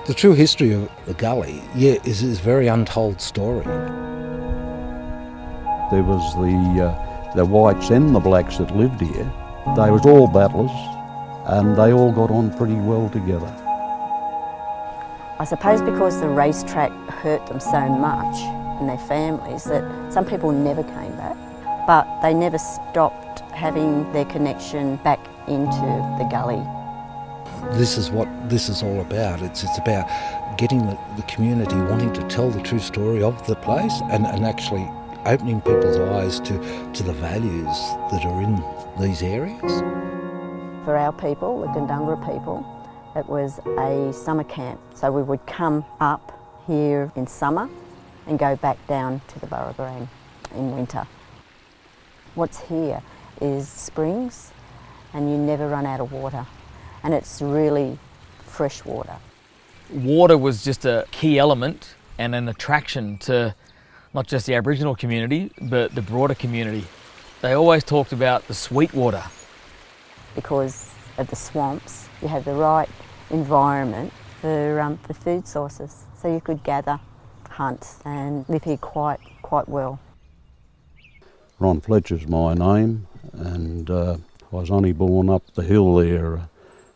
The true history of the Gully, is a very untold story. There was the whites and the blacks that lived here. They was all battlers, and they all got on pretty well together. I suppose because the racetrack hurt them so much and their families that some people never came back, but they never stopped having their connection back into the Gully. This is what this is all about. It's about getting the community wanting to tell the true story of the place and actually opening people's eyes to the values that are in these areas. For our people, the Gundungurra people, it was a summer camp. So we would come up here in summer and go back down to the Burragrang in winter. What's here is springs, and you never run out of water. And it's really fresh water. Water was just a key element and an attraction to not just the Aboriginal community, but the broader community. They always talked about the Sweetwater. Because of the swamps, you have the right environment for food sources. So you could gather, hunt, and live here quite well. Ron Fletcher's my name, and I was only born up the hill there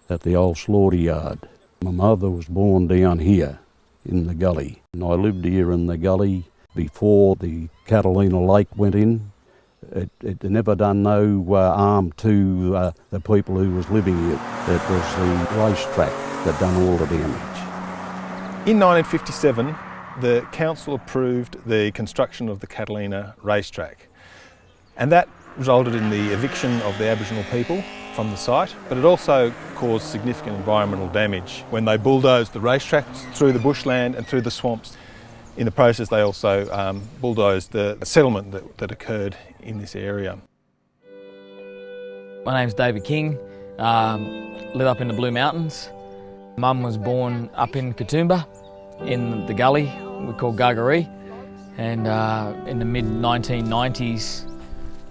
at the old slaughter yard. My mother was born down here in the Gully, and I lived here in the Gully before the Catalina Lake went in. It never done no harm to the people who was living here. It was the racetrack that done all the damage. In 1957, the council approved the construction of the Catalina racetrack, and that resulted in the eviction of the Aboriginal people from the site, but it also caused significant environmental damage when they bulldozed the racetracks through the bushland and through the swamps. In the process, they also bulldozed the settlement that occurred in this area. My name's David King, live up in the Blue Mountains. Mum was born up in Katoomba, in the Gully, we call Guggery, and in the mid-1990s,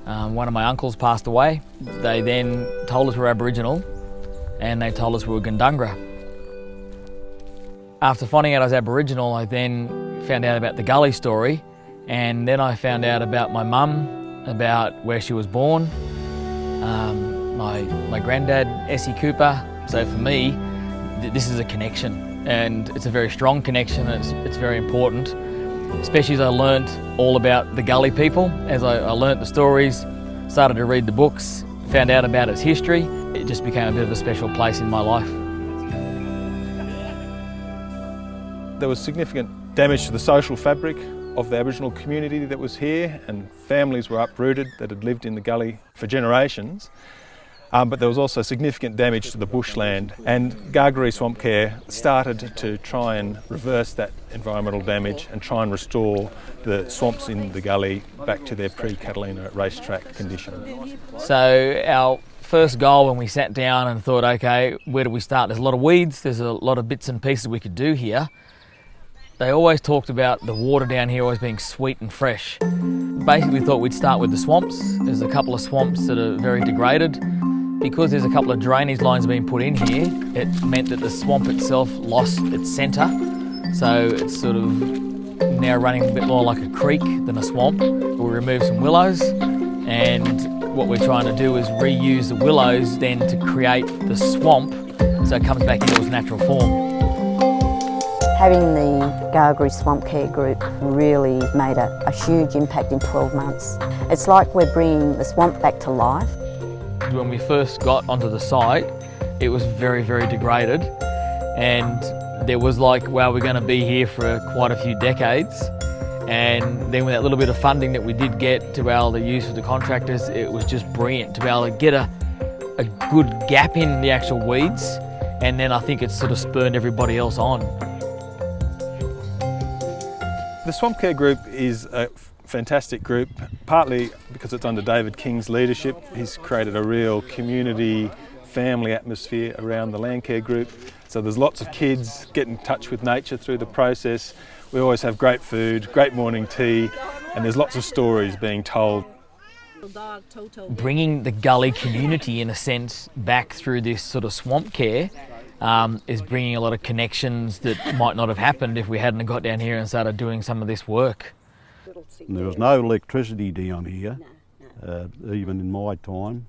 one of my uncles passed away. They then told us we were Aboriginal, and they told us we were Gundungurra. After finding out I was Aboriginal, I then found out about the Gully story, and then I found out about my mum, about where she was born, my granddad, Essie Cooper. So for me, this is a connection, and it's a very strong connection. It's very important, especially as I learnt all about the Gully people. As I learnt the stories, started to read the books, found out about its history, it just became a bit of a special place in my life. There was significant damage to the social fabric of the Aboriginal community that was here, and families were uprooted that had lived in the Gully for generations. But there was also significant damage to the bushland, and Guggery Swamp Care started to try and reverse that environmental damage and try and restore the swamps in the Gully back to their pre-Catalina racetrack condition. So our first goal when we sat down and thought, okay, where do we start? There's a lot of weeds, there's a lot of bits and pieces we could do here. They always talked about the water down here always being sweet and fresh. Basically thought we'd start with the swamps. There's a couple of swamps that are very degraded. Because there's a couple of drainage lines being put in here, it meant that the swamp itself lost its centre. So it's sort of now running a bit more like a creek than a swamp. We removed some willows, and what we're trying to do is reuse the willows then to create the swamp so it comes back into its natural form. Having the Guggery Swamp Care Group really made a huge impact in 12 months. It's like we're bringing the swamp back to life. When we first got onto the site, it was very, very degraded, and there was like, wow, we're going to be here for quite a few decades. And then with that little bit of funding that we did get to be able to use for the contractors, it was just brilliant to be able to get a good gap in the actual weeds, and then I think it's sort of spurred everybody else on. The Swamp Care Group is a fantastic group, partly because it's under David King's leadership. He's created a real community, family atmosphere around the land care group. So there's lots of kids get in touch with nature through the process. We always have great food, great morning tea, and there's lots of stories being told. Bringing the Gully community, in a sense, back through this sort of swamp care is bringing a lot of connections that might not have happened if we hadn't got down here and started doing some of this work. And there was no electricity down here, even in my time.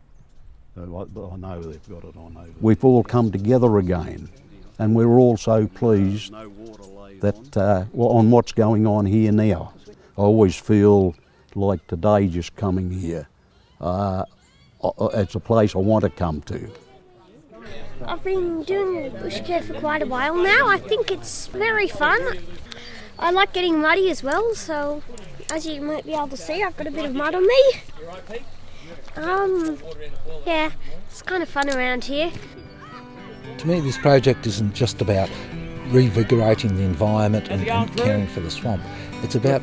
I know they've got it, I know. We've all come together again, and we're all so pleased that on what's going on here now. I always feel like today just coming here. It's a place I want to come to. I've been doing bushcare for quite a while now. I think it's very fun. I like getting muddy as well, so as you might be able to see, I've got a bit of mud on me. Yeah, it's kind of fun around here. To me, this project isn't just about revigorating the environment and caring for the swamp. It's about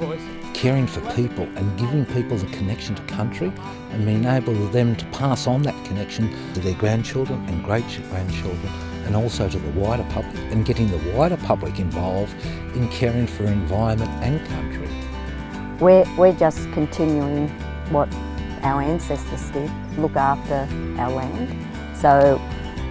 caring for people and giving people the connection to country and being able for them to pass on that connection to their grandchildren and great-grandchildren, and also to the wider public, and getting the wider public involved in caring for environment and country. We're just continuing what our ancestors did, look after our land. So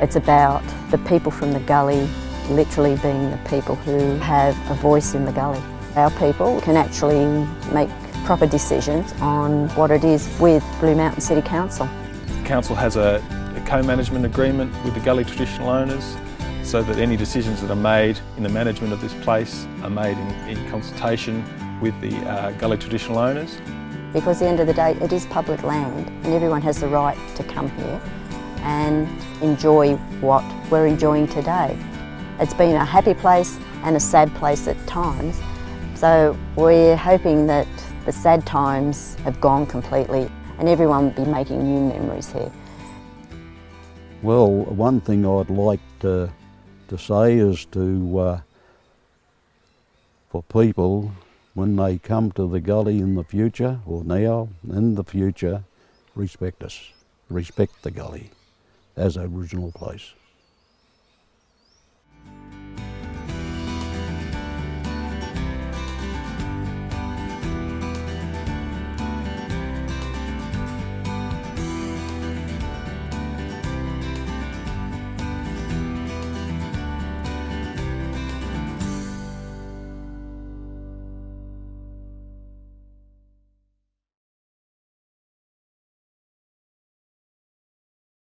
it's about the people from the Gully literally being the people who have a voice in the Gully. Our people can actually make proper decisions on what it is with Blue Mountain City Council. The council has a co-management agreement with the Gully traditional owners, so that any decisions that are made in the management of this place are made in consultation with the Gully traditional owners. Because at the end of the day, it is public land and everyone has the right to come here and enjoy what we're enjoying today. It's been a happy place and a sad place at times, so we're hoping that the sad times have gone completely and everyone will be making new memories here. Well, one thing I'd like to say is to for people, when they come to the Gully in the future, or now, in the future, respect us. Respect the Gully as an Aboriginal place.